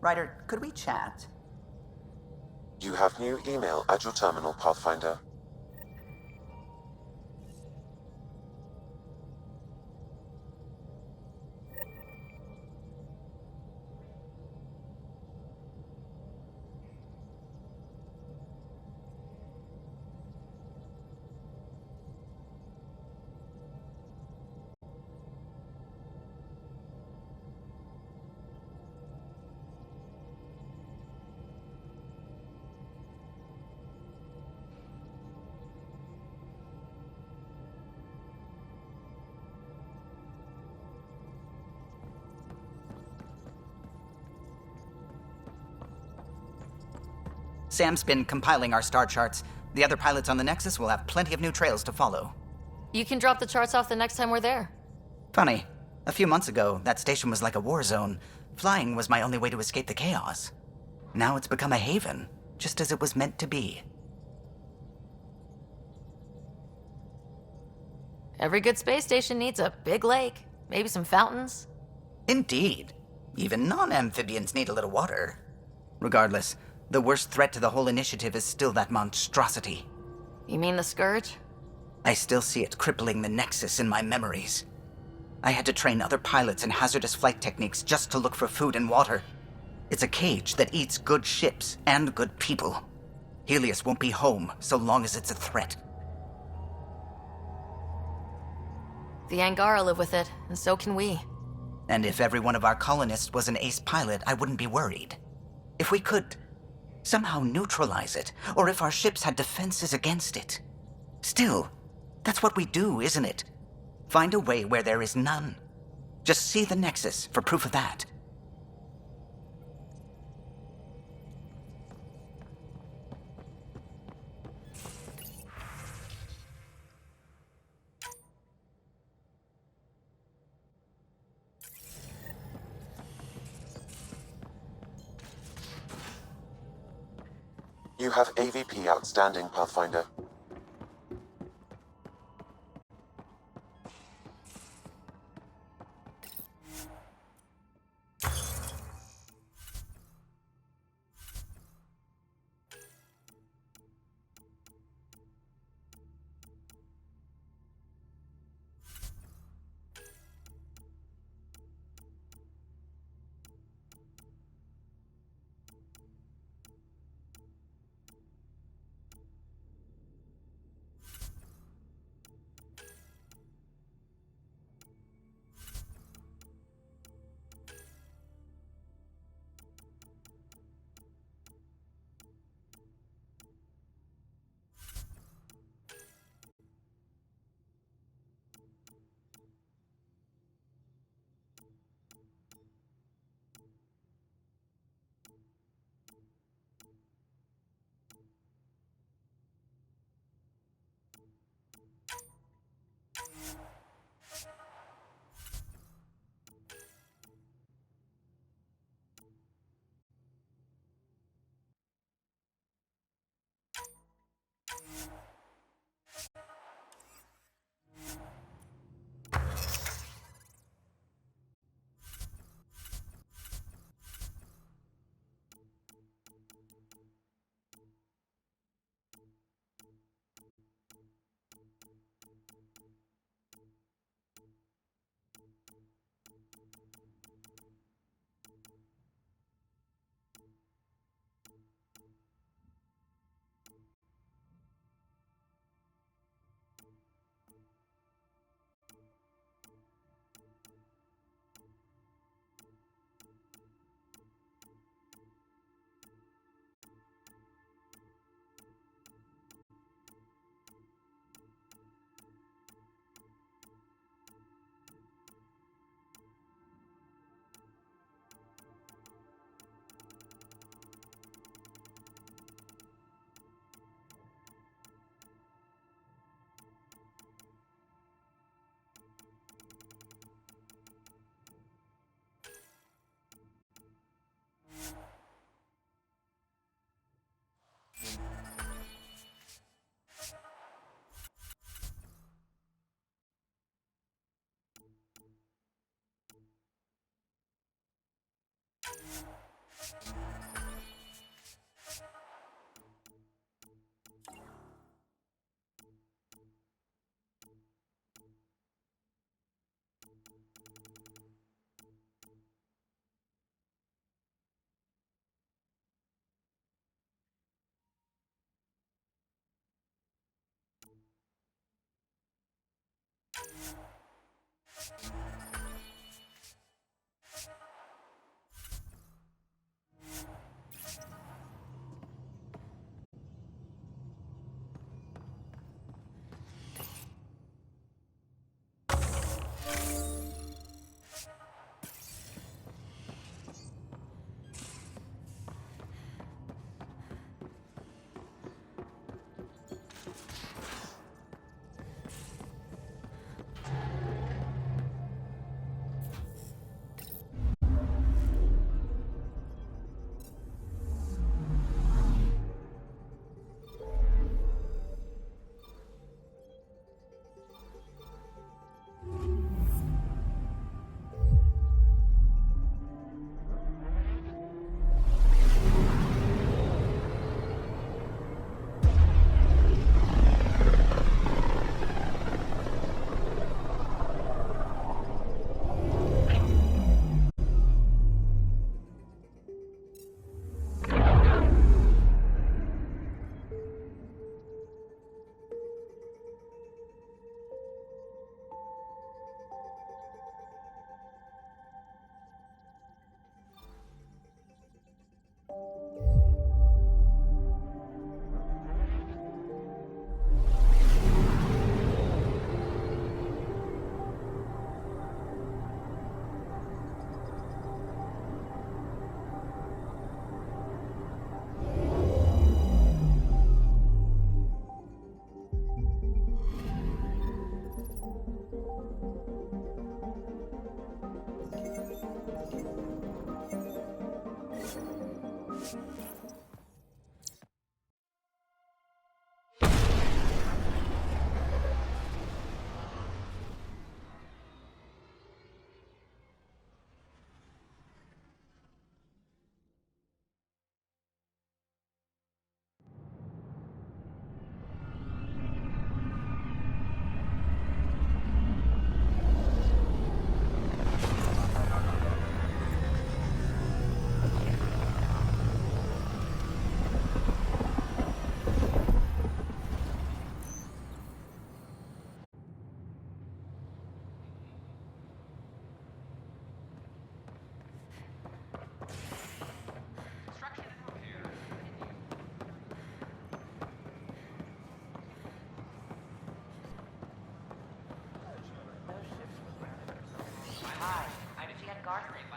Ryder, could we chat? You have new email at your terminal, Pathfinder. Sam's been compiling our star charts. The other pilots on the Nexus will have plenty of new trails to follow. You can drop the charts off the next time we're there. Funny. A few months ago, that station was like a war zone. Flying was my only way to escape the chaos. Now it's become a haven, just as it was meant to be. Every good space station needs a big lake, maybe some fountains. Indeed. Even non-amphibians need a little water. Regardless, the worst threat to the whole initiative is still that monstrosity. You mean the Scourge? I still see it crippling the Nexus in my memories. I had to train other pilots in hazardous flight techniques just to look for food and water. It's a cage that eats good ships and good people. Helios won't be home so long as it's a threat. The Angara live with it, and so can we. And if every one of our colonists was an ace pilot, I wouldn't be worried. If we could somehow neutralize it, or if our ships had defenses against it. Still, that's what we do, isn't it? Find a way where there is none. Just see the Nexus for proof of that. You have AVP outstanding, Pathfinder.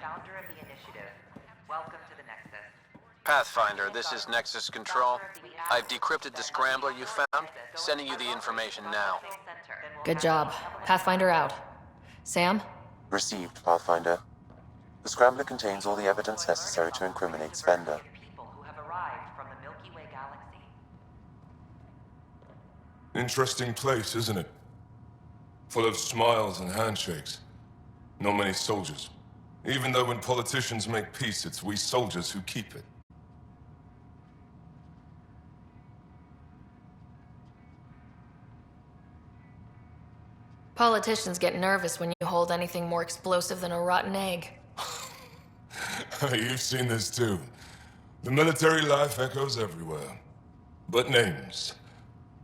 Founder of the initiative. Welcome to the Nexus. Pathfinder, this is Nexus Control. I've decrypted the scrambler you found, sending you the information now. Good job. Pathfinder out. Sam? Received, Pathfinder. The scrambler contains all the evidence necessary to incriminate Spender. People who have arrived from the Milky Way galaxy. Interesting place, isn't it? Full of smiles and handshakes. Not many soldiers. Even though when politicians make peace, it's we soldiers who keep it. Politicians get nervous when you hold anything more explosive than a rotten egg. You've seen this too. The military life echoes everywhere. But names.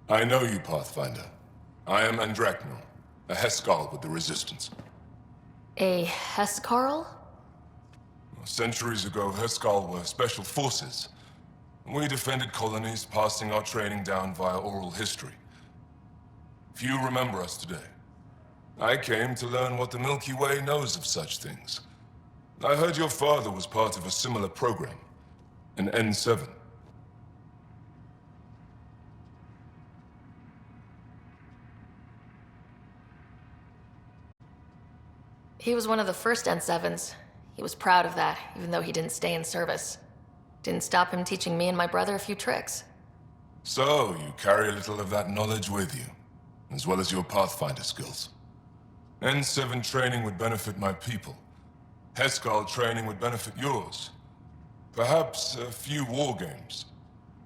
I know you, Pathfinder. I am Andromeda, a Heskal with the Resistance. A Hescarl? Centuries ago, Heskal were special forces. We defended colonies, passing our training down via oral history. Few remember us today. I came to learn what the Milky Way knows of such things. I heard your father was part of a similar program, an N7. He was one of the first N7s. He was proud of that, even though he didn't stay in service. Didn't stop him teaching me and my brother a few tricks. So, you carry a little of that knowledge with you, as well as your Pathfinder skills. N7 training would benefit my people. Heskal training would benefit yours. Perhaps a few war games.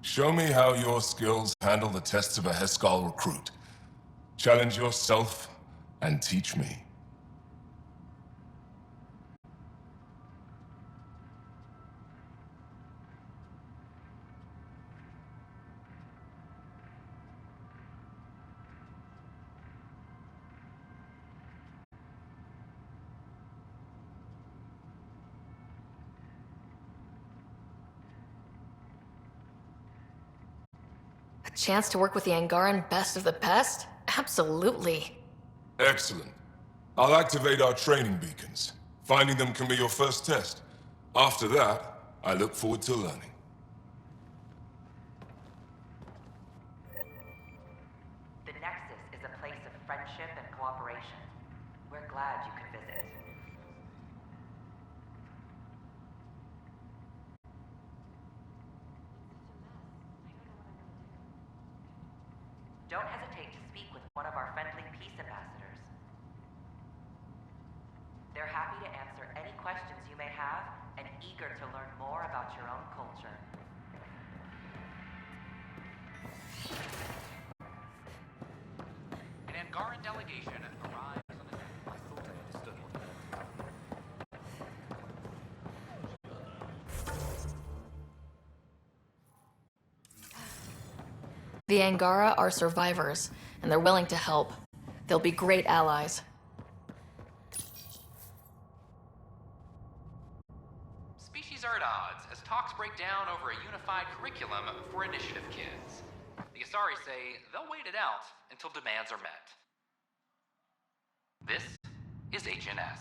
Show me how your skills handle the tests of a Heskal recruit. Challenge yourself and teach me. A chance to work with the Angaran best of the best? Absolutely. Excellent. I'll activate our training beacons. Finding them can be your first test. After that, I look forward to learning. The Nexus is a place of friendship and cooperation. We're glad you could visit. Don't hesitate to speak with one of our friendly peace ambassadors. They're happy to answer any questions you may have and eager to learn more about your own culture. An Angaran delegation arrives on the... I thought I understood what... The Angara are survivors, and they're willing to help. They'll be great allies. Species are at odds as talks break down over a unified curriculum for initiative kids. The Asari say they'll wait it out until demands are met. This is HNS.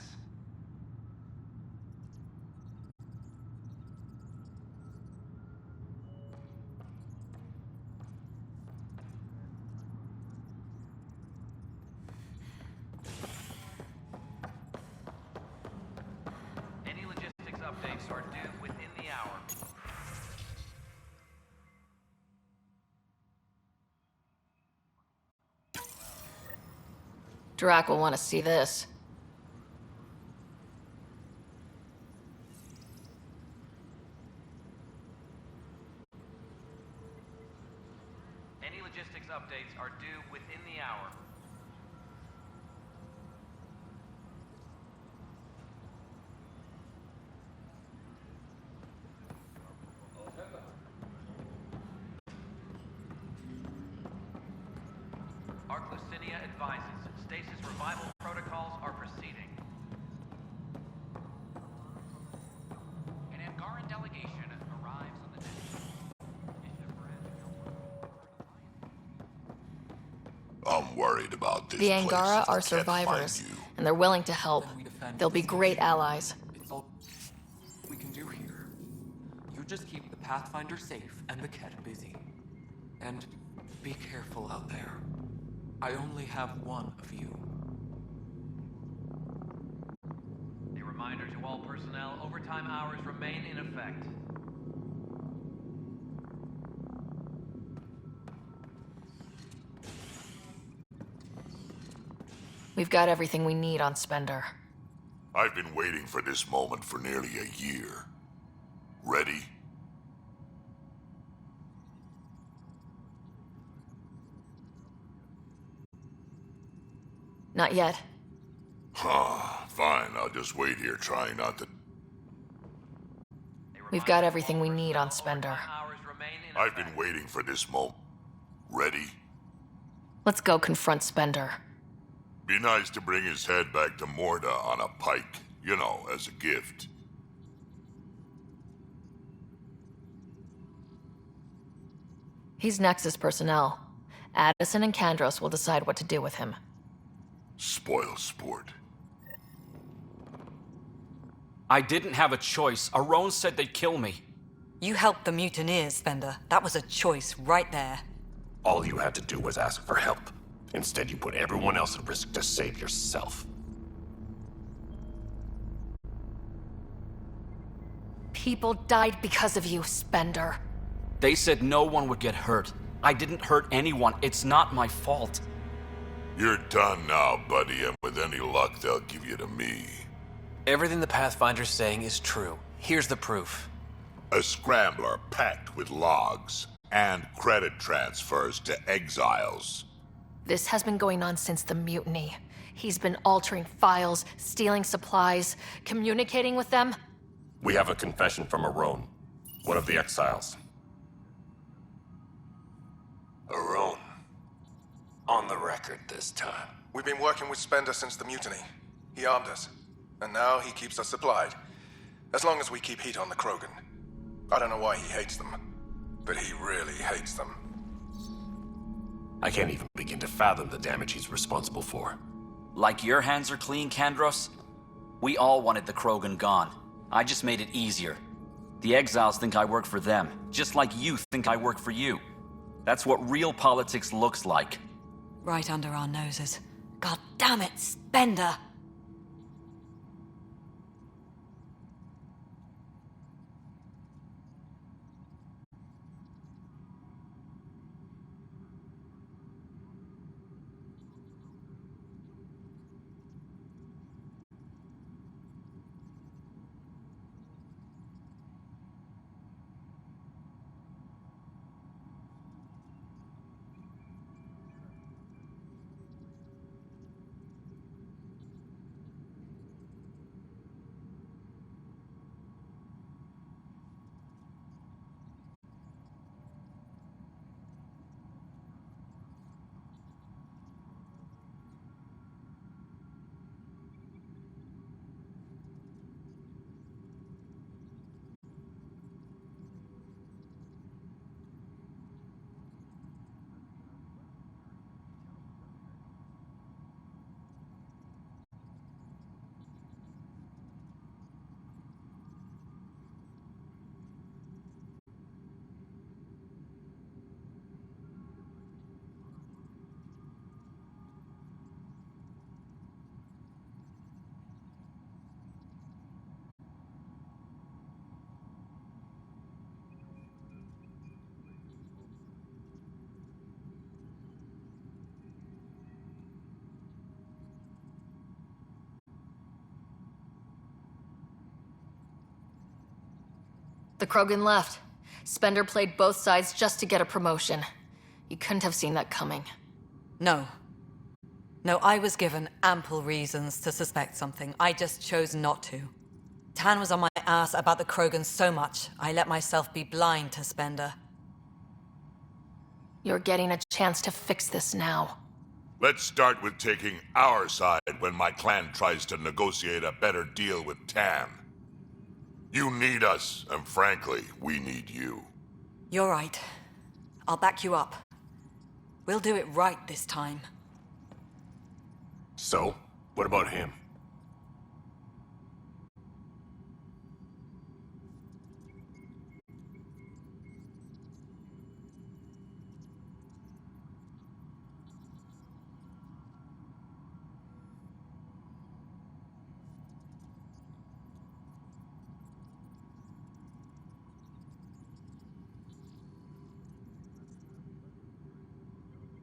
Any logistics updates are due within the hour. Drac will want to see this. Any logistics updates are due within the hour. Arclucinia advises stasis revival protocols are proceeding. An Angaran delegation arrives on the I'm worried about this The place. Angara I are can't survivors, find you. and they're willing to help. They'll be great allies. It's all we can do here. You just keep the Pathfinder safe and the Ket busy. And be careful out there. I only have one of you. A reminder to all personnel, overtime hours remain in effect. We've got everything we need on Spender. I've been waiting for this moment for nearly a year. Ready? Not yet. Fine, I'll just wait here, trying not to... We've got everything we need on Spender. Hours remain in I've effect. been waiting for this moment. Ready? Let's go confront Spender. Be nice to bring his head back to Morda on a pike. You know, as a gift. He's Nexus personnel. Addison and Kandros will decide what to do with him. Spoil sport. I didn't have a choice. Aron said they'd kill me. You helped the mutineers, Spender. That was a choice right there. All you had to do was ask for help. Instead, you put everyone else at risk to save yourself. People died because of you, Spender. They said no one would get hurt. I didn't hurt anyone. It's not my fault. You're done now, buddy, and with any luck, they'll give you to me. Everything the Pathfinder's saying is true. Here's the proof. A scrambler packed with logs and credit transfers to exiles. This has been going on since the mutiny. He's been altering files, stealing supplies, communicating with them. We have a confession from Aron, one of the exiles. Aron. On the record this time. We've been working with Spender since the mutiny. He armed us. And now he keeps us supplied. As long as we keep heat on the Krogan. I don't know why he hates them. But he really hates them. I can't even begin to fathom the damage he's responsible for. Like your hands are clean, Kandros? We all wanted the Krogan gone. I just made it easier. The exiles think I work for them, just like you think I work for you. That's what real politics looks like. Right under our noses. God damn it, Spender! The Krogan left. Spender played both sides just to get a promotion. You couldn't have seen that coming. No. No, I was given ample reasons to suspect something. I just chose not to. Tan was on my ass about the Krogan so much, I let myself be blind to Spender. You're getting a chance to fix this now. Let's start with taking our side when my clan tries to negotiate a better deal with Tan. You need us, and frankly, we need you. You're right. I'll back you up. We'll do it right this time. So, what about him?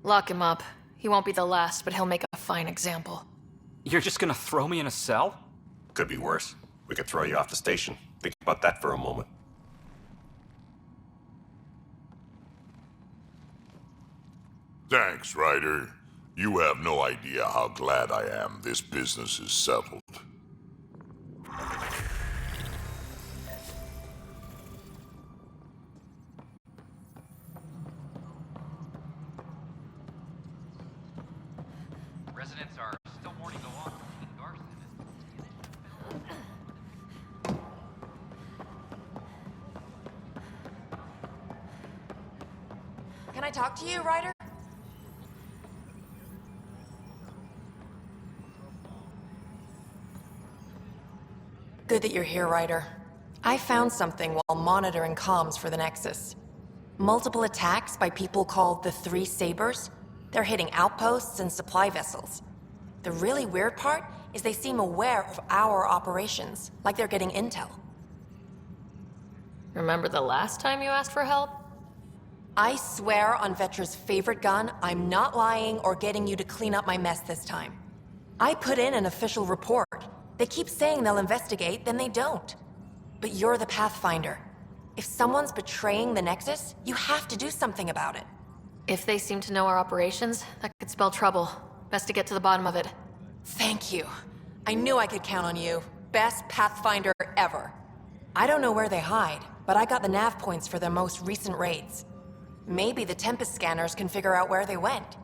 Lock him up. He won't be the last, but he'll make a fine example. You're just gonna throw me in a cell? Could be worse. We could throw you off the station. Think about that for a moment. Thanks, Ryder. You have no idea how glad I am this business is settled. Residents are still mourning the loss of King Garson. Can I talk to you, Ryder? Good that you're here, Ryder. I found something while monitoring comms for the Nexus. Multiple attacks by people called the Three Sabers. They're hitting outposts and supply vessels. The really weird part is they seem aware of our operations, like they're getting intel. Remember the last time you asked for help? I swear on Vetra's favorite gun, I'm not lying or getting you to clean up my mess this time. I put in an official report. They keep saying they'll investigate, then they don't. But you're the Pathfinder. If someone's betraying the Nexus, you have to do something about it. If they seem to know our operations, that could spell trouble. Best to get to the bottom of it. Thank you. I knew I could count on you. Best Pathfinder ever. I don't know where they hide, but I got the nav points for their most recent raids. Maybe the Tempest scanners can figure out where they went.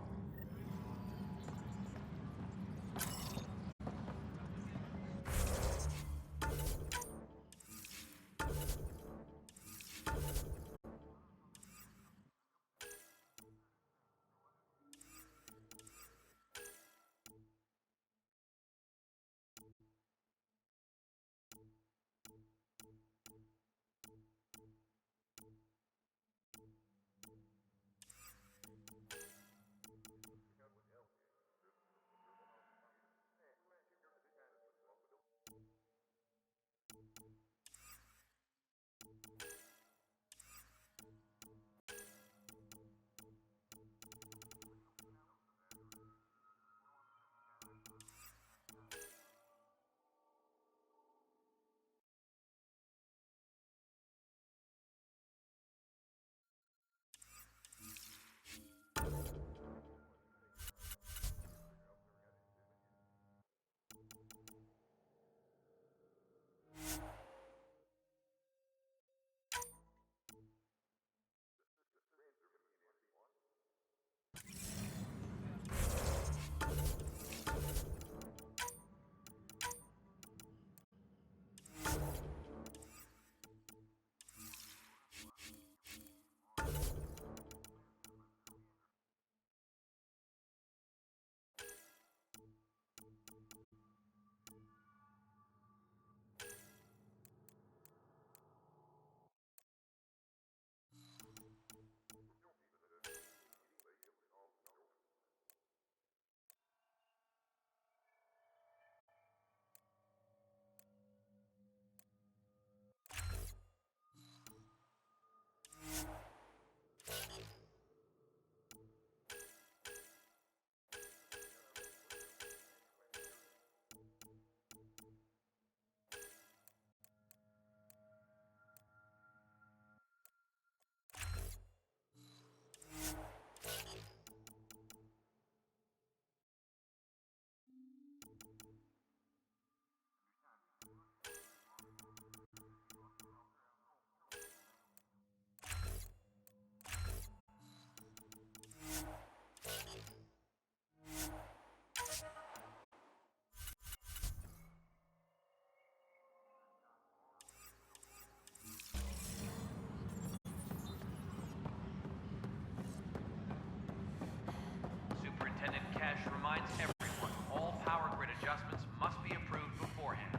adjustments must be approved beforehand.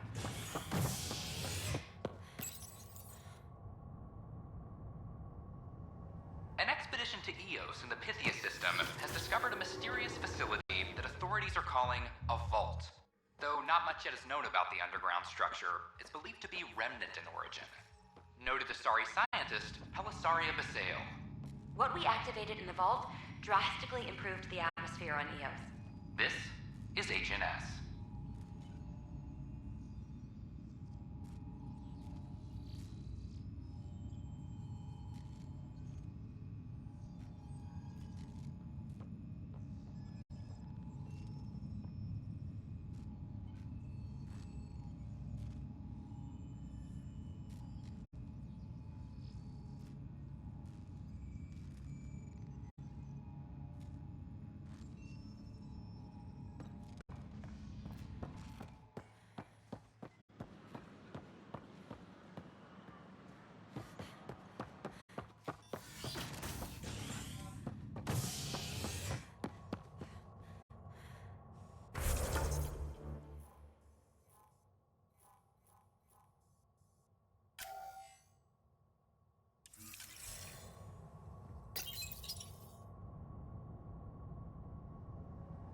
An expedition to Eos in the Pythia system has discovered a mysterious facility that authorities are calling a vault. Though not much yet is known about the underground structure, it's believed to be remnant in origin. Noted Asari scientist Pelisaria Basale. What we activated in the vault drastically improved the atmosphere on Eos. This is HNS.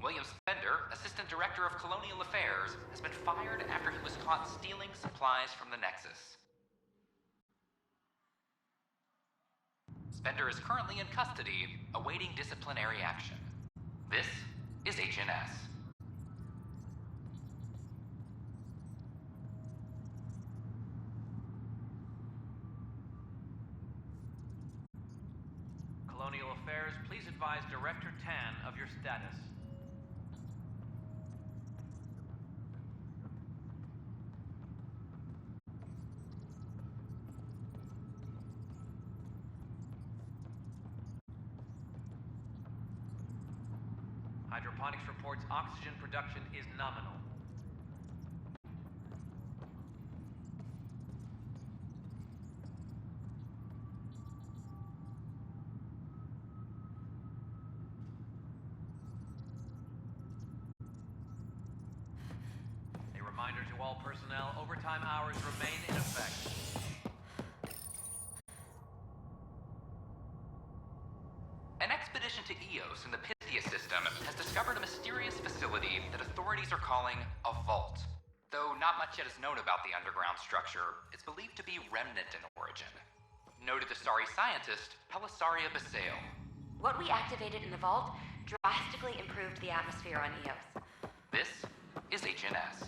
William Spender, Assistant Director of Colonial Affairs, has been fired after he was caught stealing supplies from the Nexus. Spender is currently in custody, awaiting disciplinary action. This is HNS. Colonial Affairs, please advise Director Tan of your status. Hydroponics reports oxygen production is nominal. A reminder to all personnel, overtime hours remain in effect. An expedition to Eos in the Pythia system has discovered a mysterious facility that authorities are calling a vault. Though not much yet is known about the underground structure, it's believed to be remnant in origin. Noted Asari scientist Pelisaria Basale. What we activated in the vault drastically improved the atmosphere on Eos. This is HNS.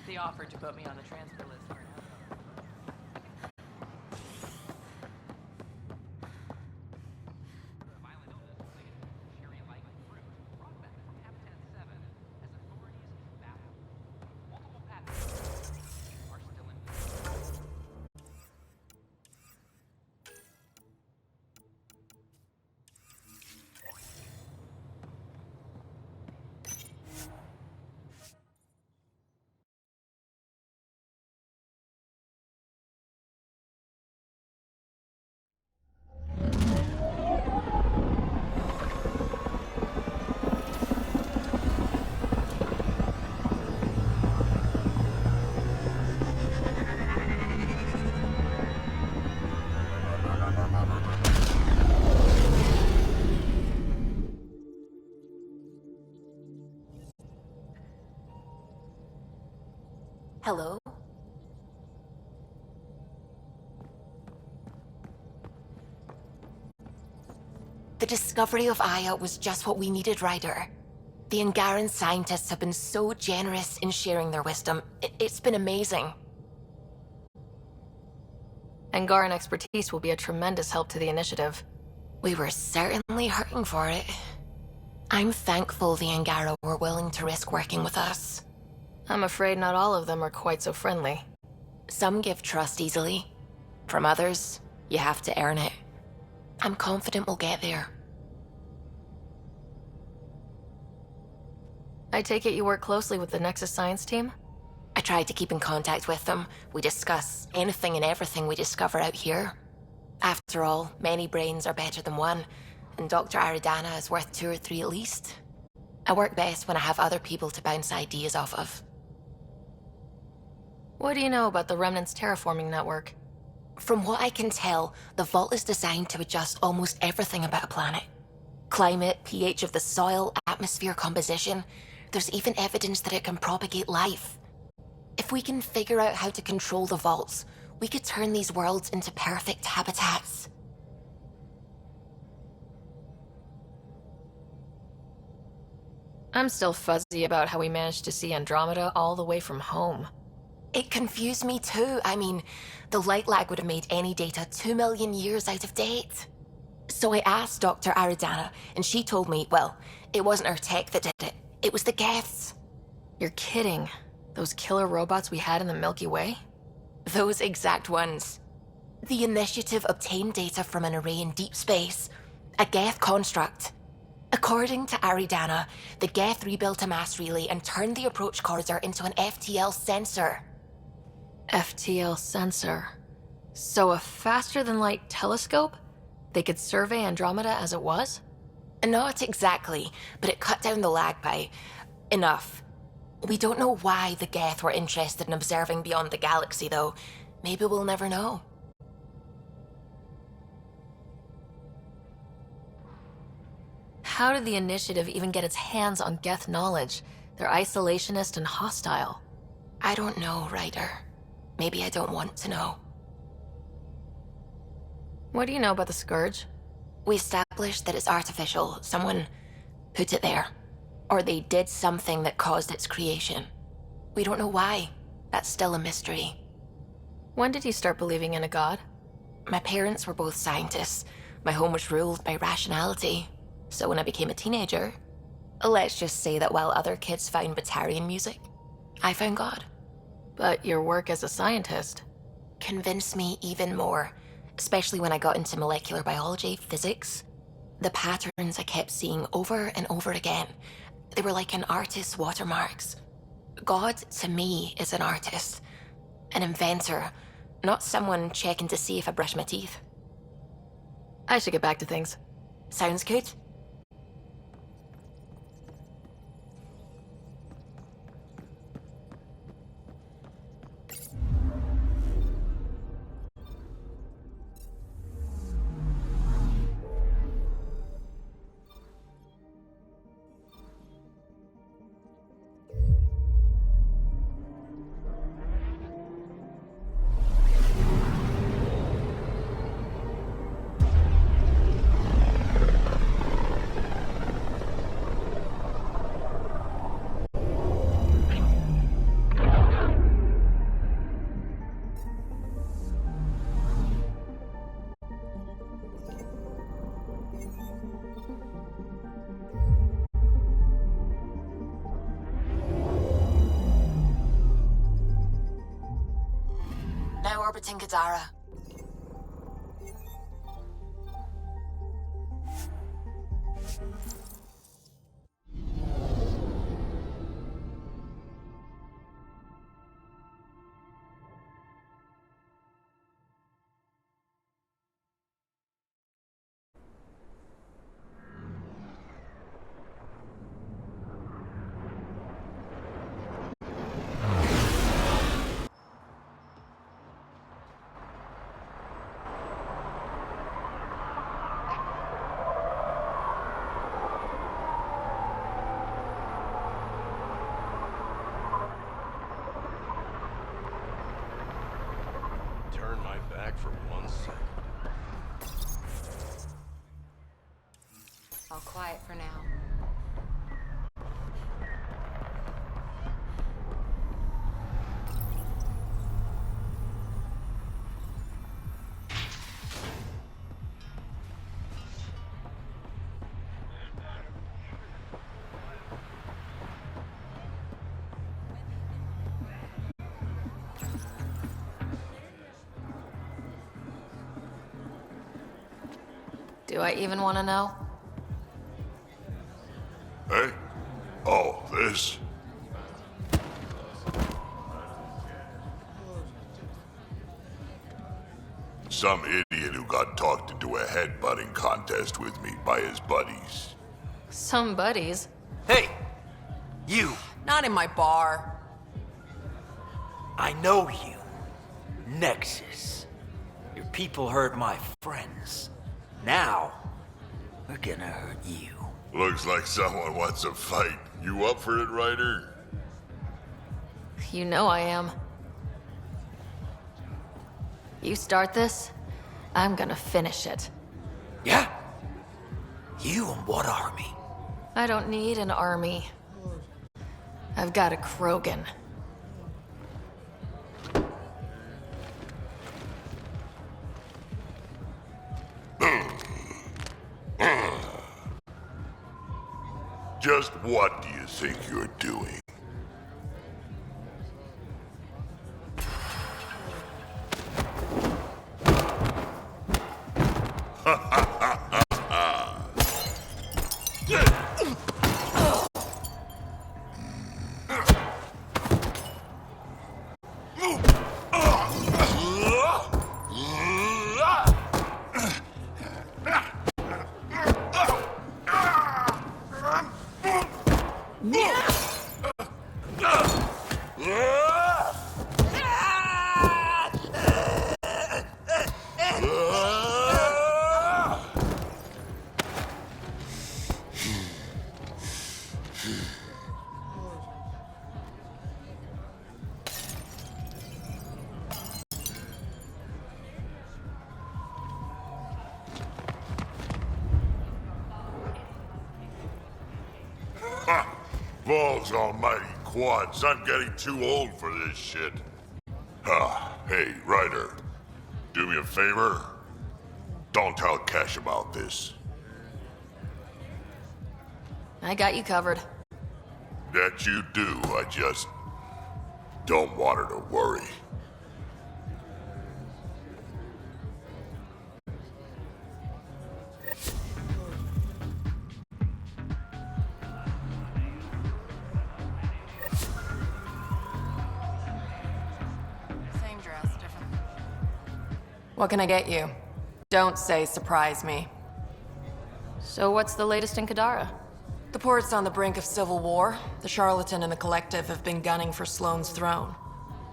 They offered to put me on the transfer list here. Hello? The discovery of Aya was just what we needed, Ryder. The Angaran scientists have been so generous in sharing their wisdom. It's been amazing. Angaran expertise will be a tremendous help to the initiative. We were certainly hurting for it. I'm thankful the Angara were willing to risk working with us. I'm afraid not all of them are quite so friendly. Some give trust easily. From others, You have to earn it. I'm confident we'll get there. I take it you work closely with the Nexus science team? I try to keep in contact with them. We discuss anything and everything we discover out here. After all, many brains are better than one, and Dr. Aridana is worth 2 or 3 at least. I work best when I have other people to bounce ideas off of. What do you know about the Remnant's terraforming network? From what I can tell, the vault is designed to adjust almost everything about a planet. Climate, pH of the soil, atmosphere composition. There's even evidence that it can propagate life. If we can figure out how to control the vaults, we could turn these worlds into perfect habitats. I'm still fuzzy about how we managed to see Andromeda all the way from home. It confused me too. I mean, the light lag would have made any data 2 million years out of date. So I asked Dr. Aridana, and she told me, well, it wasn't her tech that did it. It was the Geths. You're kidding. Those killer robots we had in the Milky Way? Those exact ones. The initiative obtained data from an array in deep space, a Geth construct. According to Aridana, the Geth rebuilt a mass relay and turned the approach corridor into an FTL sensor. FTL sensor. So a faster-than-light telescope? They could survey Andromeda as it was? Not exactly, but it cut down the lag by enough. We don't know why the Geth were interested in observing beyond the galaxy, though. Maybe we'll never know. How did the Initiative even get its hands on Geth knowledge? They're isolationist and hostile. I don't know, Ryder. Maybe I don't want to know. What do you know about the Scourge? We established that it's artificial. Someone put it there. Or they did something that caused its creation. We don't know why. That's still a mystery. When did you start believing in a god? My parents were both scientists. My home was ruled by rationality. So when I became a teenager, let's just say that while other kids found Batarian music, I found God. But your work as a scientist convinced me even more, especially when I got into molecular biology, physics. The patterns I kept seeing over and over again, they were like an artist's watermarks. God, to me, is an artist, an inventor, not someone checking to see if I brush my teeth. I should get back to things. Sounds good. Now orbiting Gadara. Turn my back for 1 second. All quiet for now. Do I even want to know? Hey? Oh, this? Some idiot who got talked into a headbutting contest with me by his buddies. Some buddies. Hey! You! Not in my bar. I know you. Nexus. Your people hurt my friends. Now, we're gonna hurt you. Looks like someone wants a fight. You up for it, Ryder? You know I am. You start this, I'm gonna finish it. Yeah? You and what army? I don't need an army. I've got a Krogan. Just what do you think you're doing? Balls almighty quads, I'm getting too old for this shit. Hey, Ryder. Do me a favor. Don't tell Cash about this. I got you covered. That you do, I just don't want her to worry. Same dress, different. What can I get you? Don't say surprise me. So what's the latest in Kadara? The port's on the brink of civil war. The Charlatan and the Collective have been gunning for Sloane's throne.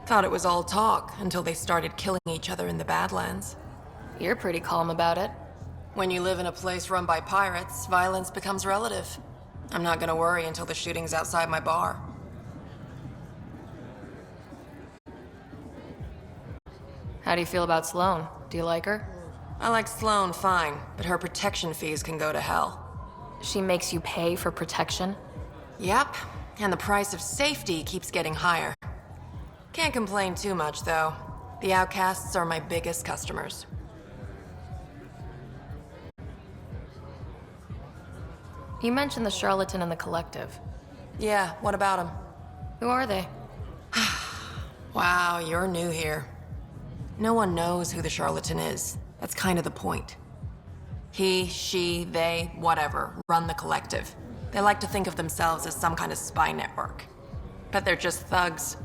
Thought it was all talk until they started killing each other in the Badlands. You're pretty calm about it. When you live in a place run by pirates, violence becomes relative. I'm not gonna worry until the shooting's outside my bar. How do you feel about Sloane? Do you like her? I like Sloane fine, but her protection fees can go to hell. She makes you pay for protection? Yep, and the price of safety keeps getting higher. Can't complain too much, though. The outcasts are my biggest customers. You mentioned the Charlatan and the Collective. Yeah, what about them? Who are they? Wow, you're new here. No one knows who the Charlatan is. That's kind of the point. He, she, they, whatever, run the Collective. They like to think of themselves as some kind of spy network. But they're just thugs.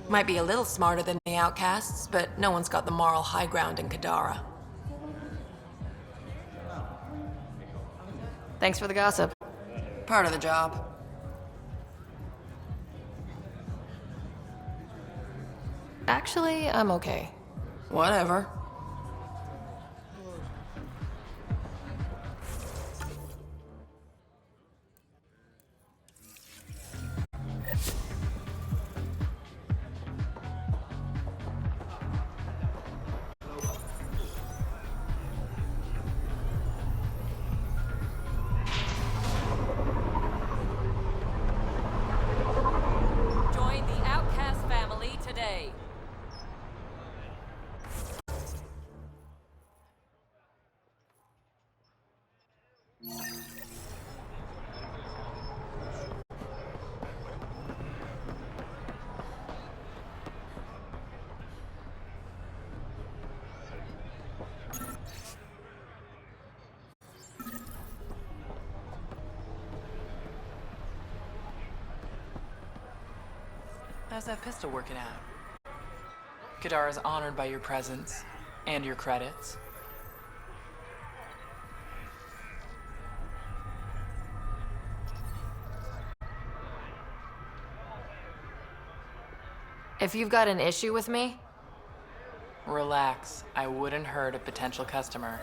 Might be a little smarter than the outcasts, but no one's got the moral high ground in Kadara. Thanks for the gossip. Part of the job. Actually, I'm okay. Whatever. Join the Outcast family today. How's that pistol working out? Kadara's honored by your presence and your credits. If you've got an issue with me, Relax, I wouldn't hurt a potential customer.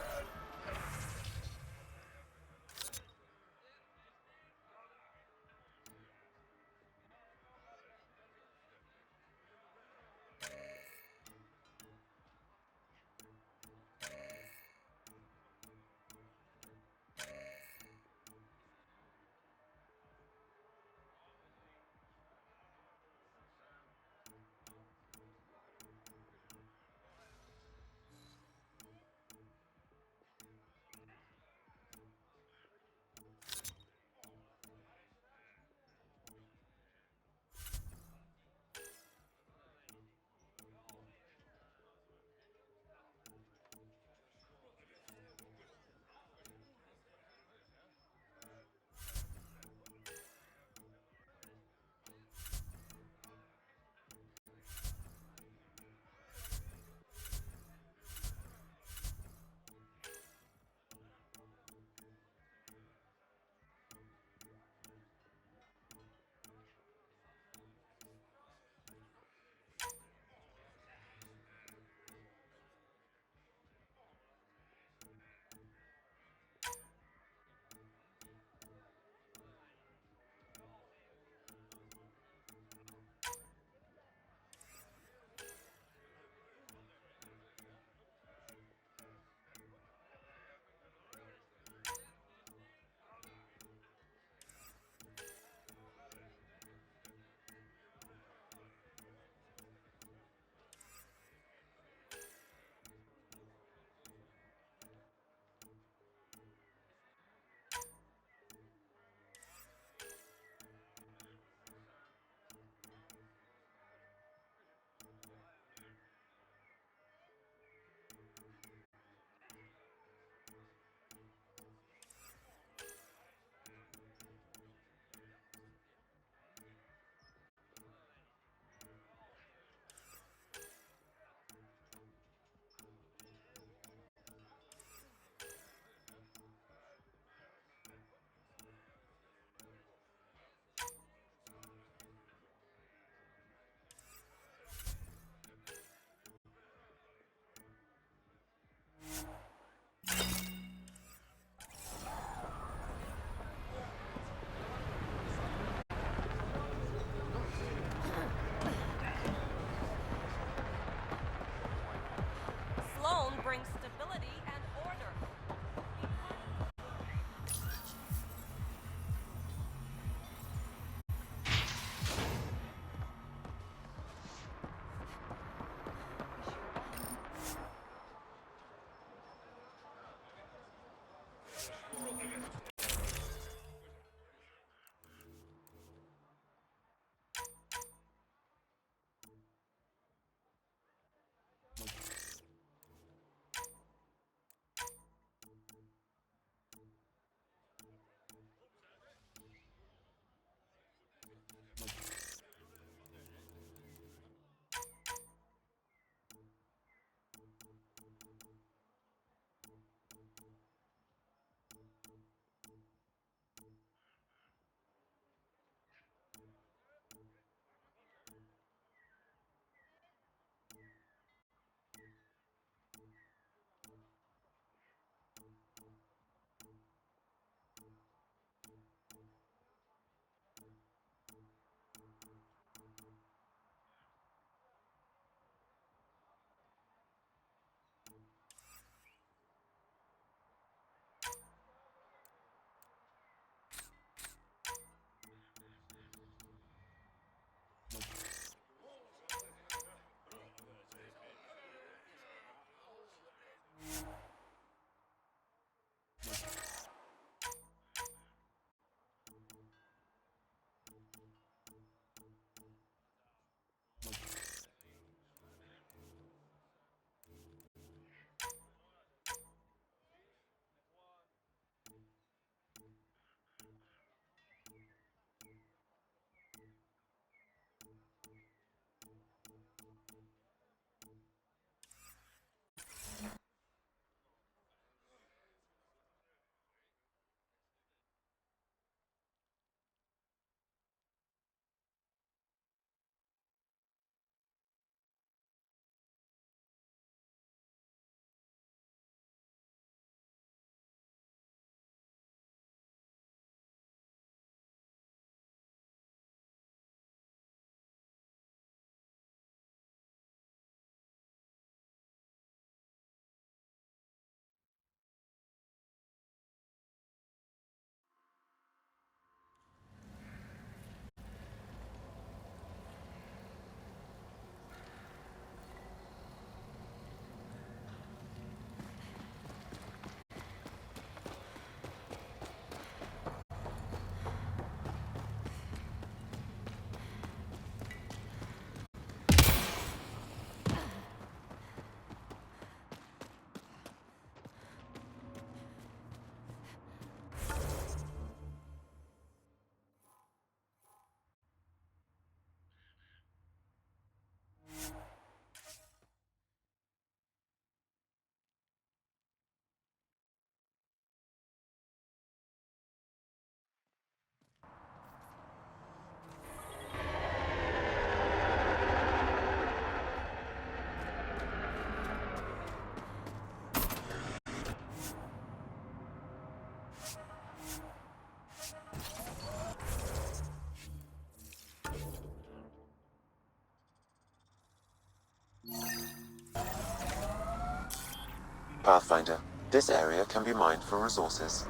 Pathfinder, this area can be mined for resources.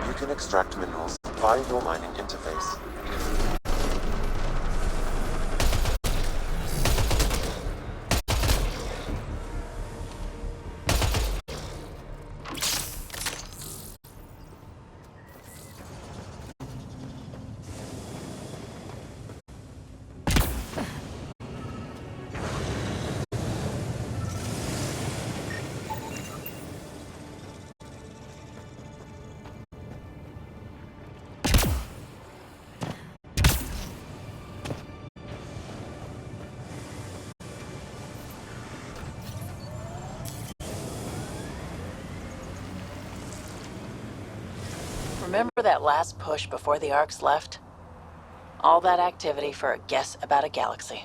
You can extract minerals via your mining interface. Remember that last push before the Arks left? All that activity for a guess about a galaxy.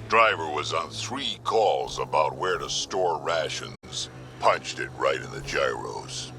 Driver was on 3 calls about where to store rations. Punched it right in the gyros.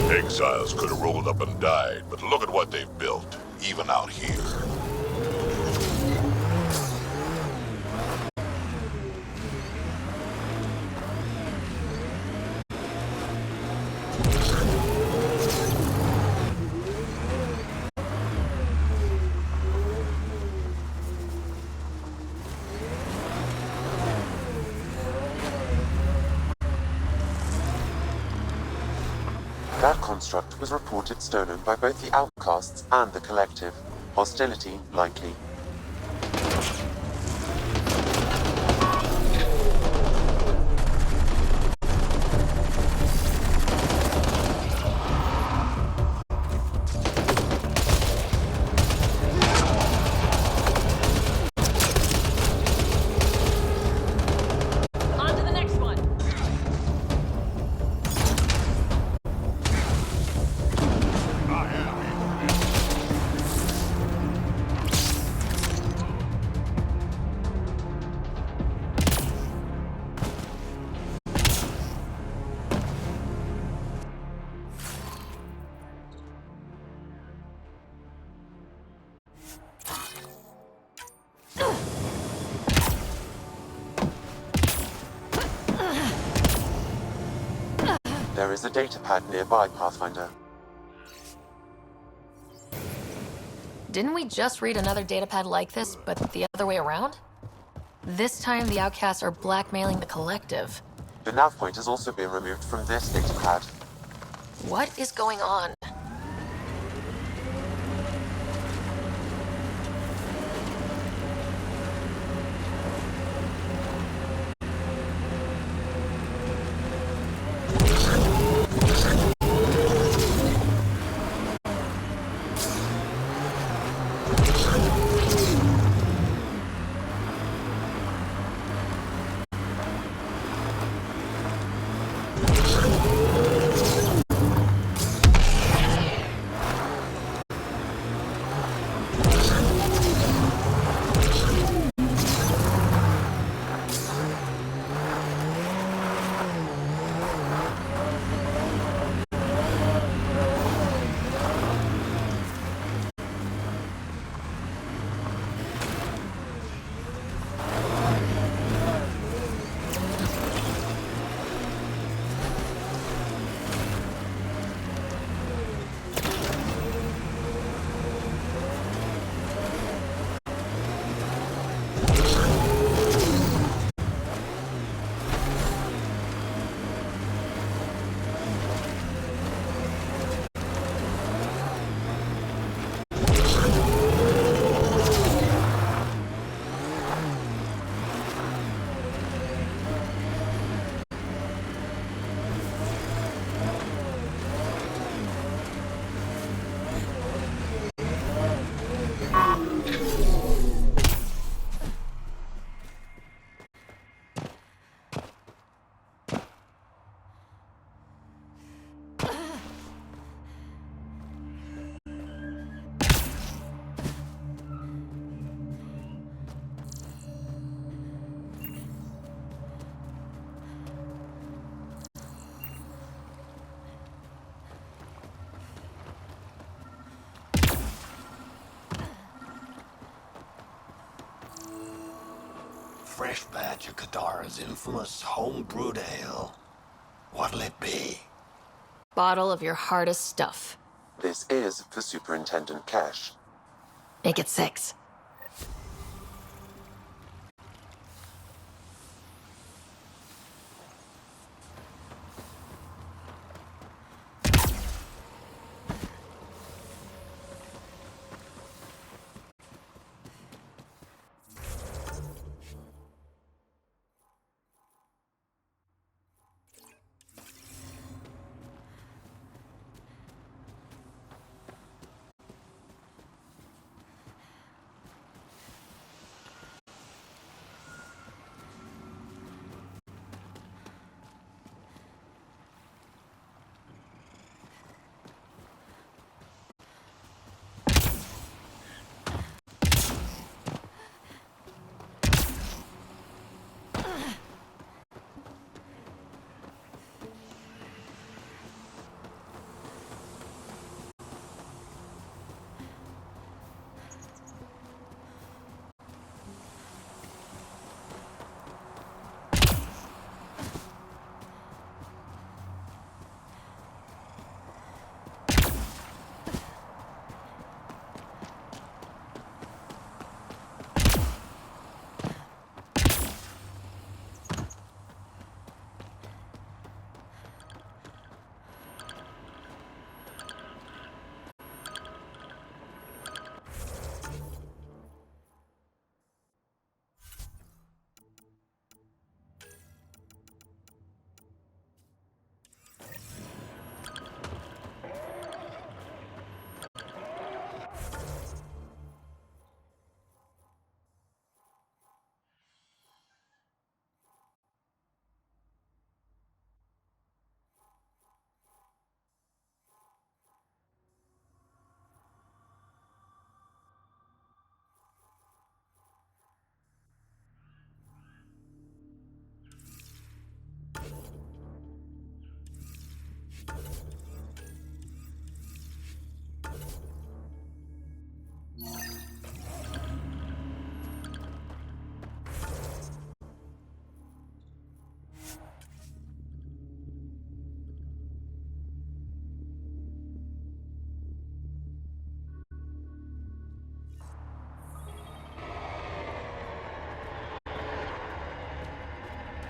Exiles could have rolled up and died, but look at what they've built, even out here. That construct was reported stolen by both the Outcasts and the Collective. Hostility likely. On to the next one. There is a data pad nearby, Pathfinder. Didn't we just read another datapad like this, but the other way around? This time the outcasts are blackmailing the Collective. The nav point has also been removed from this data pad. What is going on? fresh batch of Kadara's infamous home-brewed ale. What'll it be? Bottle of your hardest stuff. This is for Superintendent Cash. Make it 6.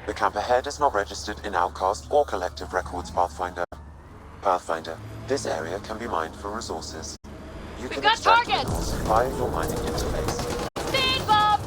The camp ahead is not registered in Outcast or Collective Records, Pathfinder. Pathfinder, this area can be mined for resources. You can extract minerals via your mining interface. Speed bump!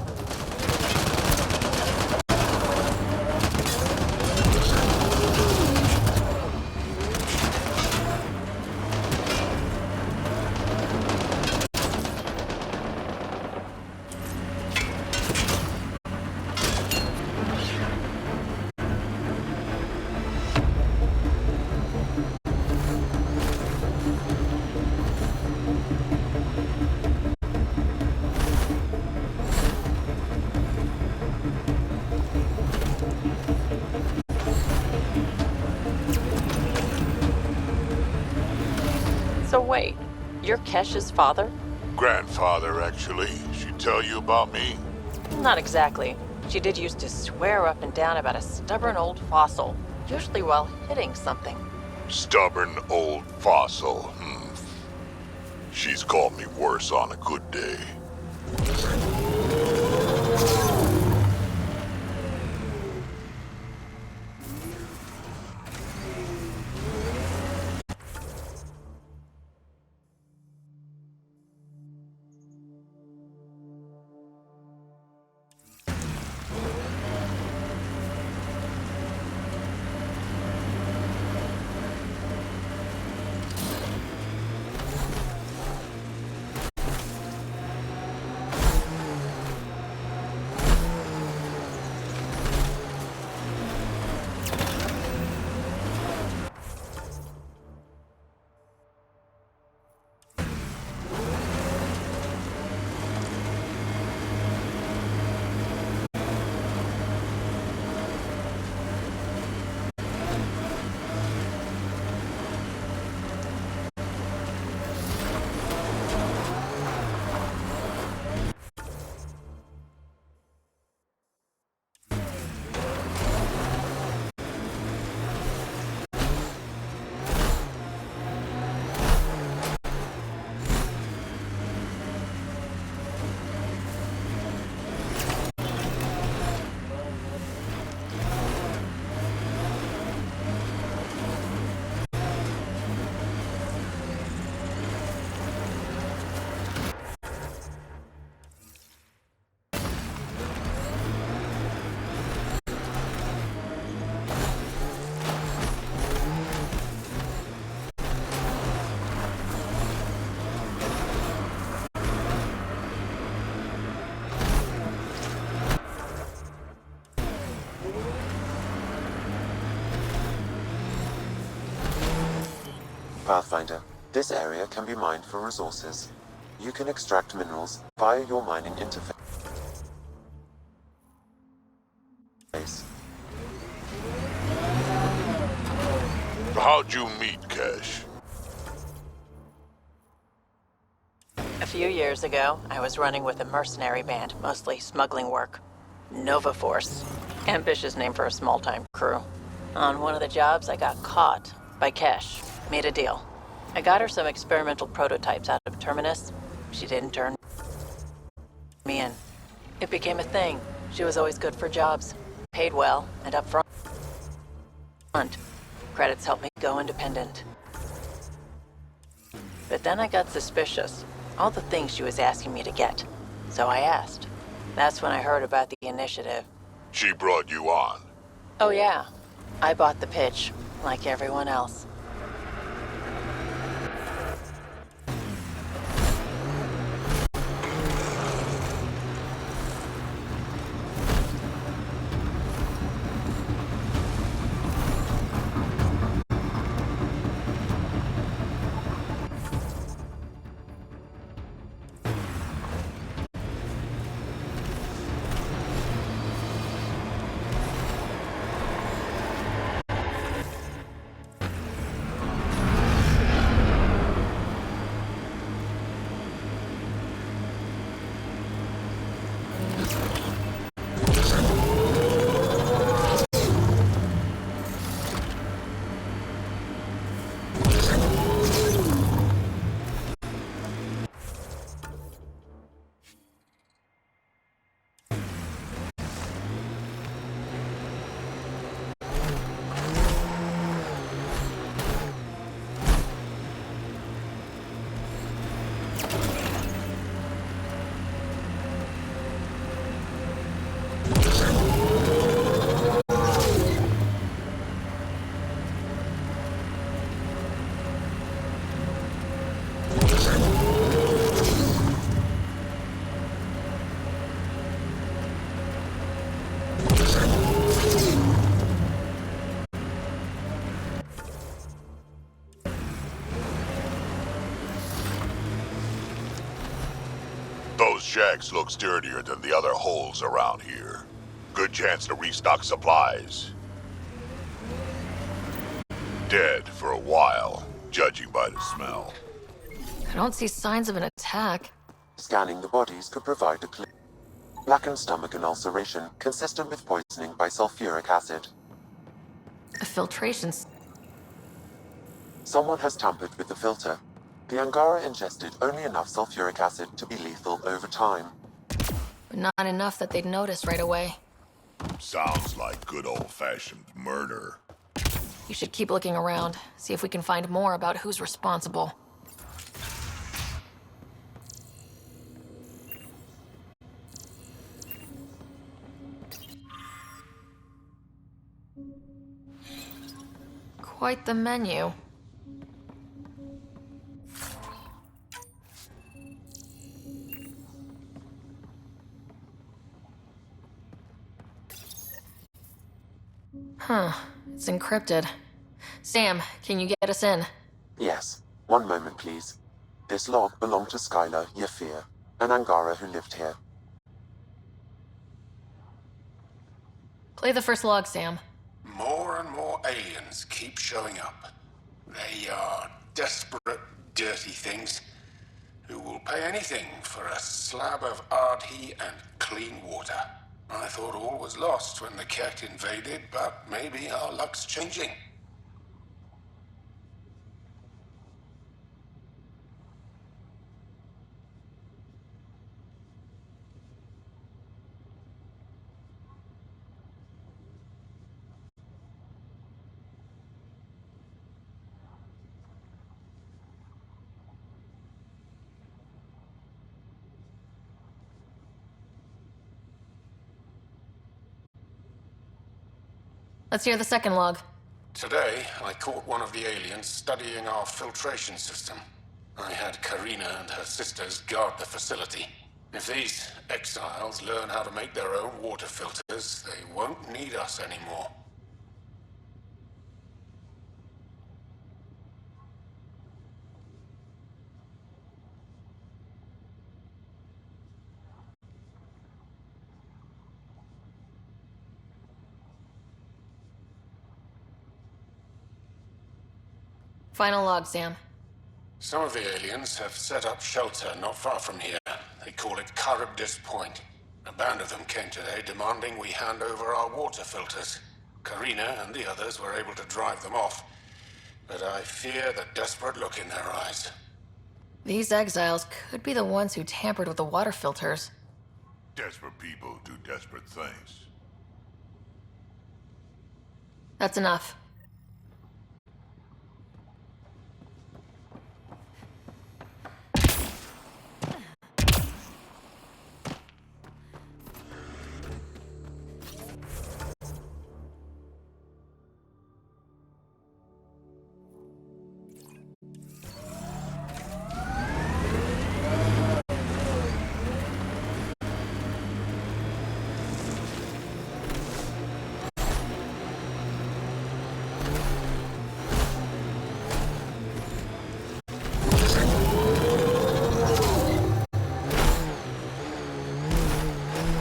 So wait, you're Kesh's father? Grandfather, actually. She tell you about me? Not exactly. She did used to swear up and down about a stubborn old fossil, usually while hitting something. Stubborn old fossil. She's called me worse on a good day. Pathfinder, this area can be mined for resources. You can extract minerals via your mining interface. How'd you meet Cash? A few years ago, I was running with a mercenary band, mostly smuggling work. Nova Force. Ambitious name for a small-time crew. On one of the jobs, I got caught by Kesh. Made a deal. I got her some experimental prototypes out of Terminus. She didn't turn me in. It became a thing. She was always good for jobs. Paid well, and up front. Credits helped me go independent. But then I got suspicious. All the things she was asking me to get. So I asked. That's when I heard about the initiative. She brought you on. Oh yeah. I bought the pitch, like everyone else. Those shacks look sturdier than the other holes around here. Good chance to restock supplies. Dead for a while, judging by the smell. I don't see signs of an attack. Scanning the bodies could provide a clue. Blackened stomach and ulceration, consistent with poisoning by sulfuric acid. A filtration. Someone has tampered with the filter. The Angara ingested only enough sulfuric acid to be lethal over time. But not enough that they'd notice right away. Sounds like good old-fashioned murder. You should keep looking around, see if we can find more about who's responsible. Quite the menu. Huh. It's encrypted. Sam, can you get us in? Yes. One moment, please. This log belonged to Skylar Yafir, an Angara who lived here. Play the first log, Sam. More and more aliens keep showing up. They are desperate, dirty things who will pay anything for a slab of Ardhi and clean water. I thought all was lost when the Ket invaded, but maybe our luck's changing. Let's hear the second log. Today, I caught one of the aliens studying our filtration system. I had Karina and her sisters guard the facility. If these exiles learn how to make their own water filters, they won't need us anymore. Final log, Sam. Some of the aliens have set up shelter not far from here. They call it Charybdis Point. A band of them came today demanding we hand over our water filters. Karina and the others were able to drive them off, but I fear the desperate look in their eyes. These exiles could be the ones who tampered with the water filters. Desperate people do desperate things. That's enough.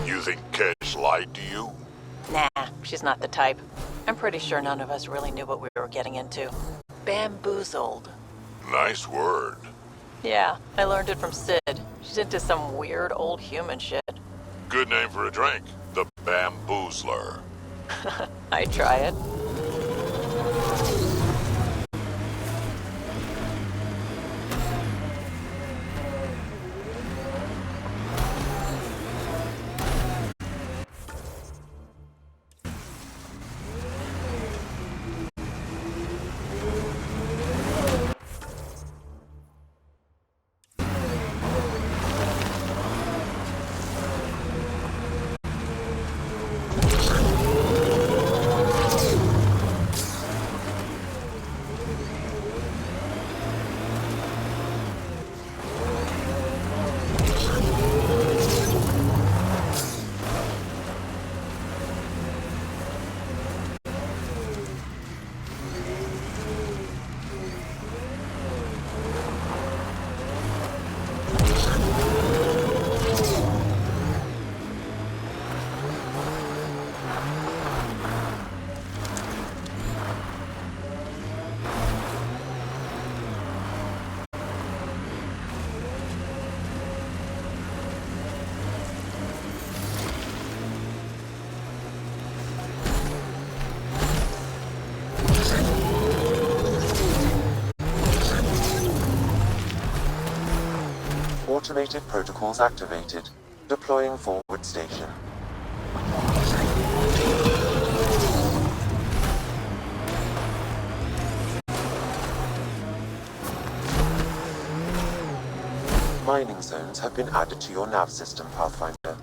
You think Kesh lied to you? Nah, she's not the type. I'm pretty sure none of us really knew what we were getting into. Bamboozled. Nice word. Yeah, I learned it from Sid. She's into some weird old human shit. Good name for a drink. The Bamboozler. I try it. Automated protocols activated. Deploying forward station. Mining zones have been added to your nav system, Pathfinder.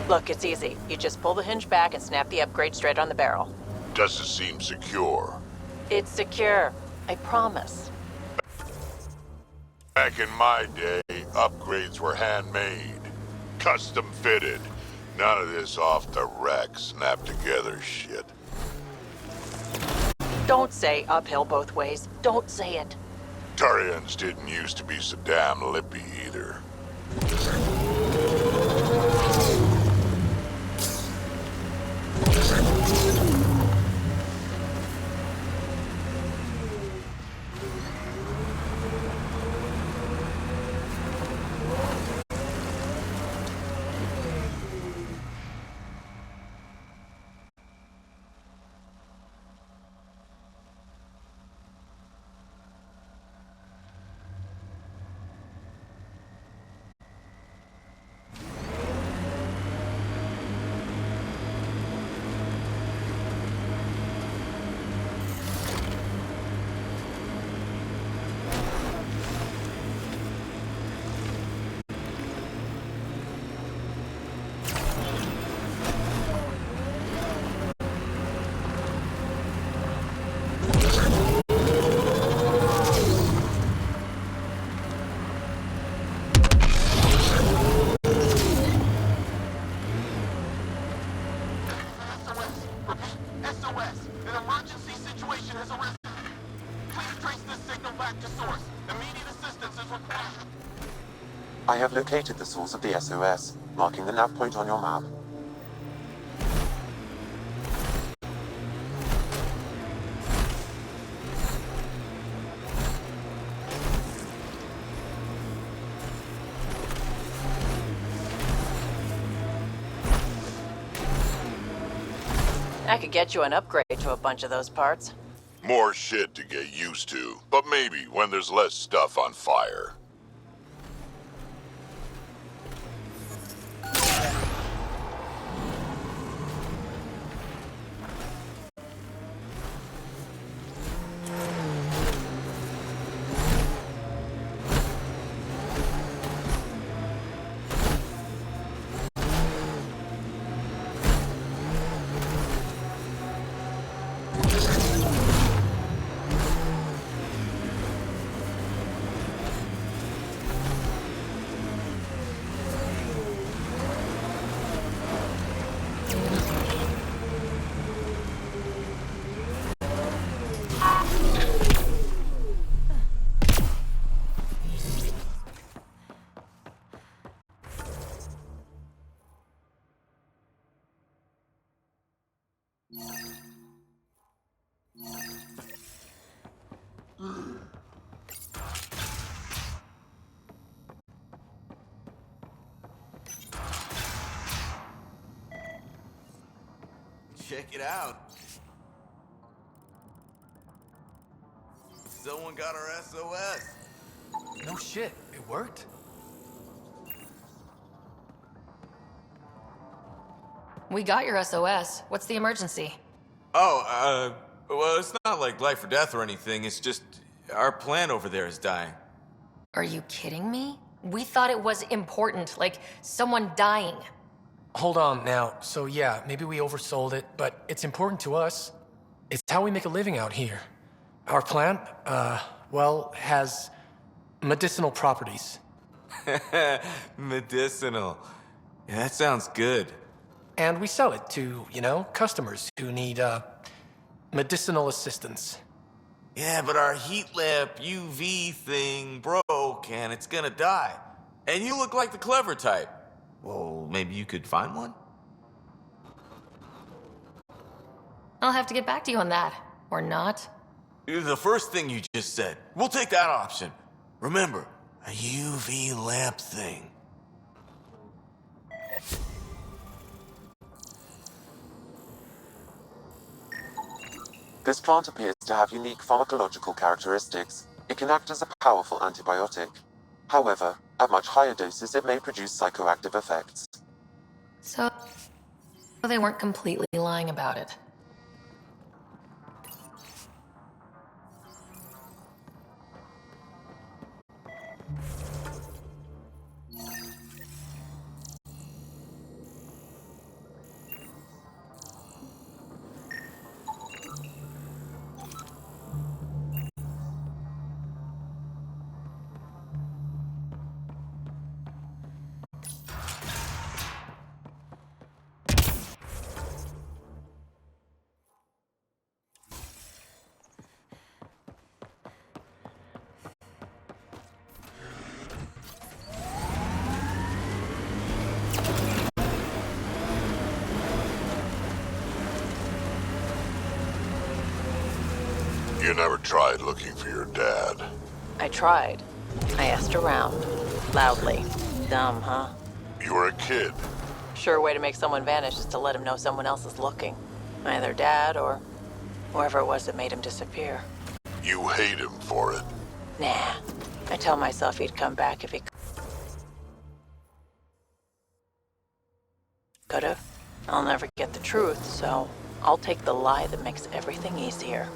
Look, it's easy. You just pull the hinge back and snap the upgrade straight on the barrel. Doesn't seem secure. It's secure. I promise. Back in my day, upgrades were handmade. Custom fitted. None of this off the rack, snap together shit. Don't say uphill both ways. Don't say it. Turians didn't used to be so damn lippy either. I have located the source of the SOS, marking the nav point on your map. I could get you an upgrade to a bunch of those parts. More shit to get used to, but maybe when there's less stuff on fire. Check it out. Someone got our SOS. No shit, it worked? We got your SOS. What's the emergency? Oh, well, it's not like life or death or anything. It's just our plant over there is dying. Are you kidding me? We thought it was important, like someone dying. Hold on now. So yeah, maybe we oversold it, but it's important to us. It's how we make a living out here. Our plant, well, has medicinal properties. Medicinal. Yeah, that sounds good. And we sell it to, customers who need, medicinal assistance. Yeah, but our heat lamp UV thing broke and it's gonna die. And you look like the clever type. Well, maybe you could find one? I'll have to get back to you on that. Or not. The first thing you just said. We'll take that option. Remember, a UV lamp thing. This plant appears to have unique pharmacological characteristics. It can act as a powerful antibiotic. However, at much higher doses it may produce psychoactive effects. So they weren't completely lying about it. You never tried looking for your dad. I tried. I asked around. Loudly. Dumb, huh? You were a kid. Sure way to make someone vanish is to let him know someone else is looking. Either Dad or whoever it was that made him disappear. You hate him for it. Nah. I tell myself he'd come back if he could've. I'll never get the truth, so I'll take the lie that makes everything easier.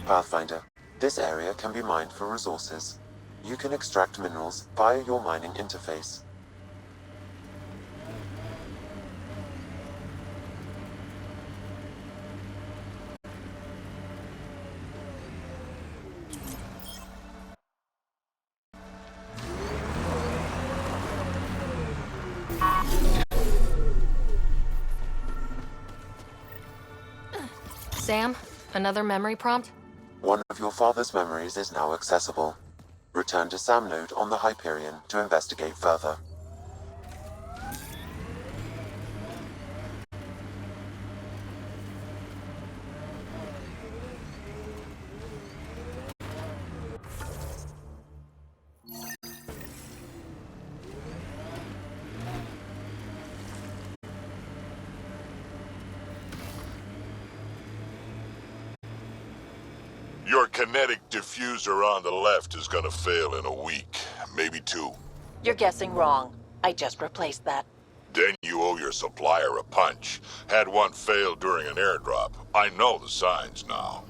Pathfinder, this area can be mined for resources. You can extract minerals via your mining interface. Sam, another memory prompt? One of your father's memories is now accessible. Return to Sam Node on the Hyperion to investigate further. Your kinetic diffuser on the left is gonna fail in a week, maybe 2. You're guessing wrong. I just replaced that. Then you owe your supplier a punch. Had one fail during an airdrop. I know the signs now.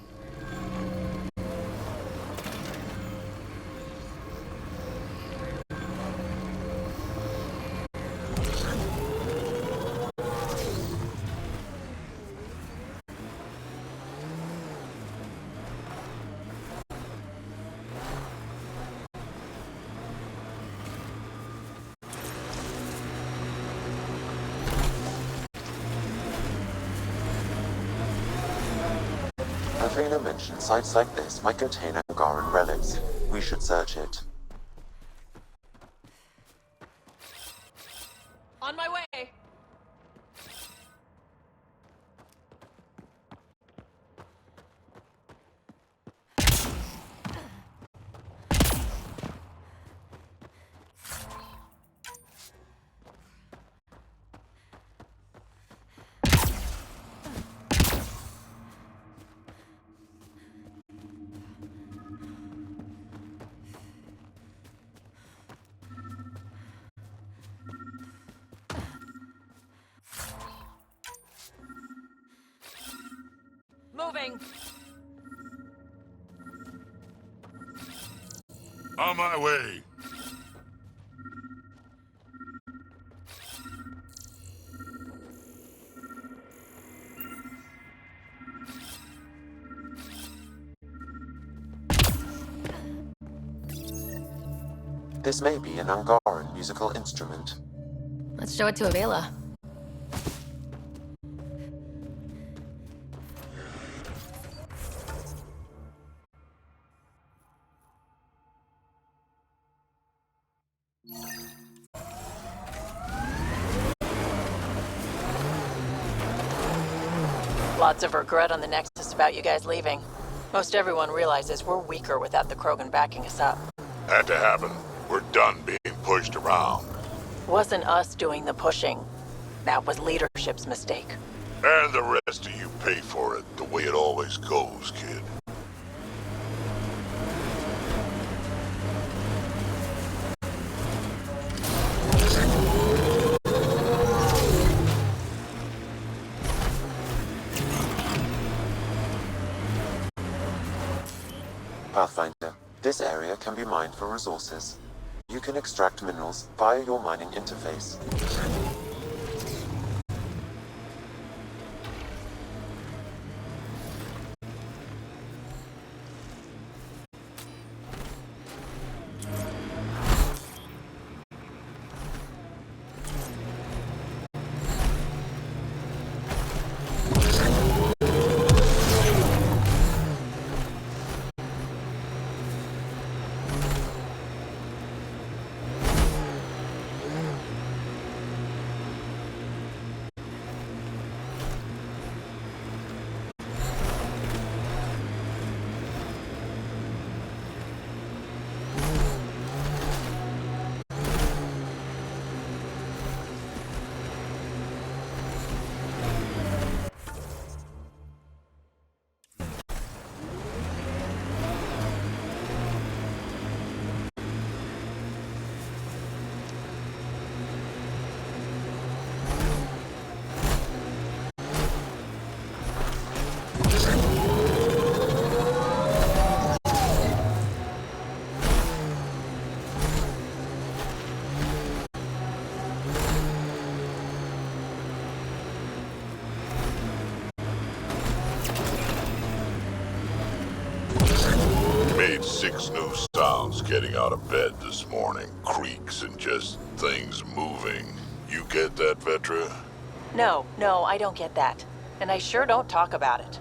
Athena mentioned sites like this might contain Angaran relics. We should search it. On my way! Moving! On my way. This may be an Angaran musical instrument. Let's show it to Avela. Lots of regret on the Nexus about you guys leaving. Most everyone realizes we're weaker without the Krogan backing us up. Had to happen. We're done being pushed around. Wasn't us doing the pushing. That was leadership's mistake. And the rest of you pay for it, the way it always goes, kid. Pathfinder, this area can be mined for resources. You can extract minerals via your mining interface. made 6 new sounds getting out of bed this morning. Creaks and just things moving. You get that, Vetra? No, I don't get that. And I sure don't talk about it.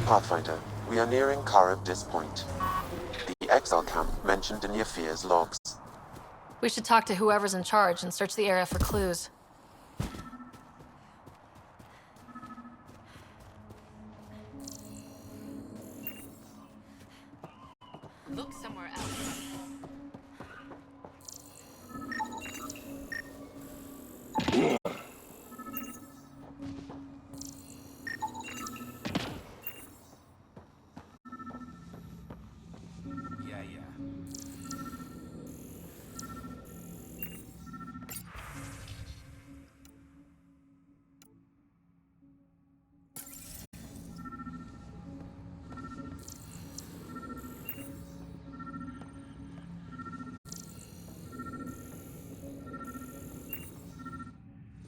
Pathfinder, we are nearing Karabdis Point. The exile camp mentioned in Yafir's logs. We should talk to whoever's in charge and search the area for clues. Look somewhere else.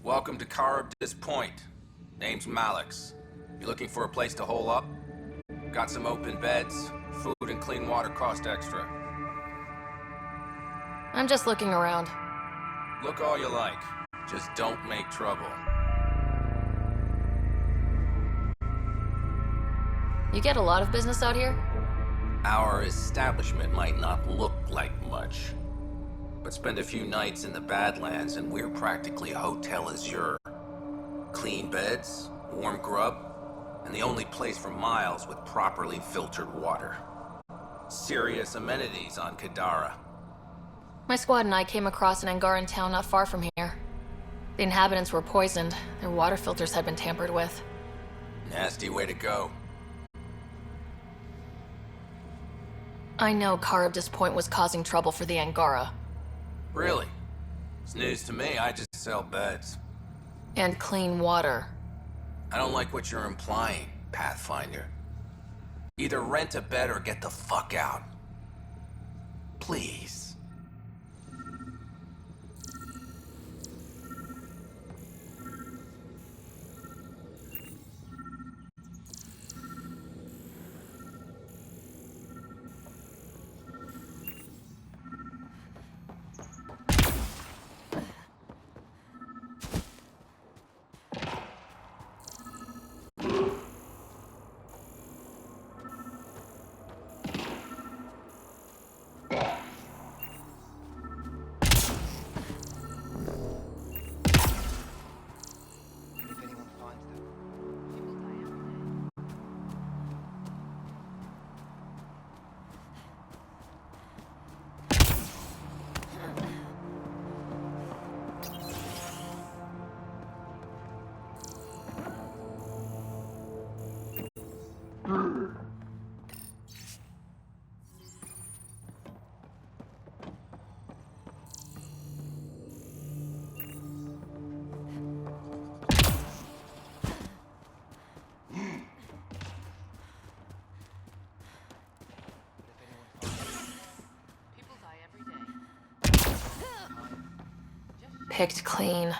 Welcome to Karabdis Point. Name's Malix. You looking for a place to hole up? Got some open beds. Food and clean water cost extra. I'm just looking around. Look all you like. Just don't make trouble. You get a lot of business out here? Our establishment might not look like much, but spend a few nights in the Badlands and we're practically hotel azure. Clean beds, warm grub, and the only place for miles with properly filtered water. Serious amenities on Kadara. My squad and I came across an Angaran town not far from here. The inhabitants were poisoned. Their water filters had been tampered with. Nasty way to go. I know Karabdis Point was causing trouble for the Angara. Really? It's news to me. I just sell beds. And clean water. I don't like what you're implying, Pathfinder. Either rent a bed or get the fuck out. Please. Picked clean.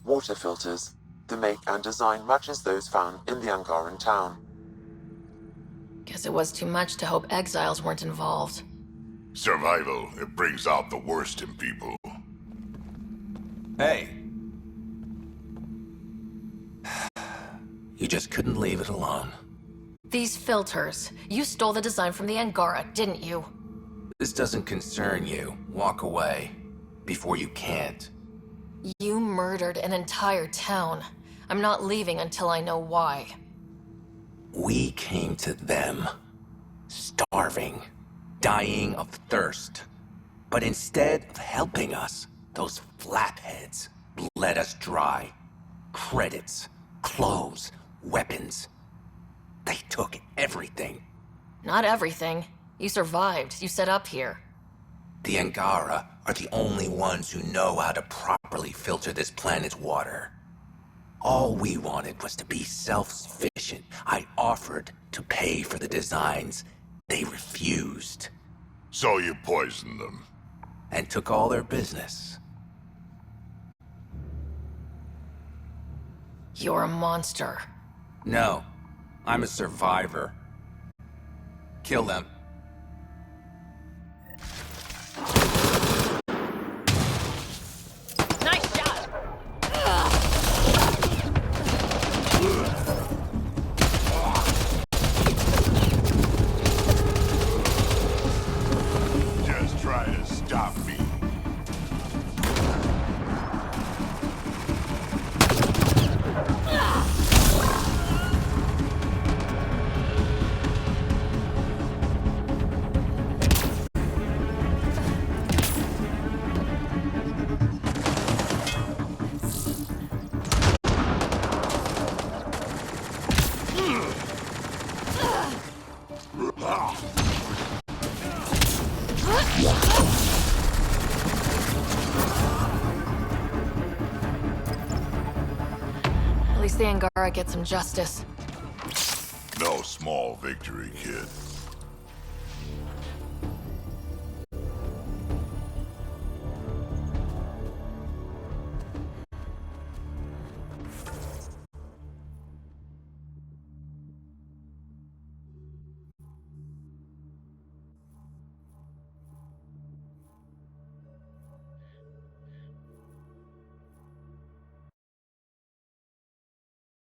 Water filters. The make and design matches those found in the Angaran town. Guess it was too much to hope exiles weren't involved. Survival, it brings out the worst in people. Hey. You just couldn't leave it alone. These filters. You stole the design from the Angara, didn't you? This doesn't concern you. Walk away. Before you can't. You murdered an entire town. I'm not leaving until I know why. We came to them. Starving. Dying of thirst. But instead of helping us, those flapheads bled us dry. Credits, clothes, weapons. They took everything. Not everything. You survived. You set up here. The Angara are the only ones who know how to properly filter this planet's water. All we wanted was to be self-sufficient. I offered to pay for the designs. They refused. So you poisoned them. And took all their business. You're a monster. No, I'm a survivor. Kill them. Nice shot! Just try to stop me. At least the Angara get some justice. No small victory, kid.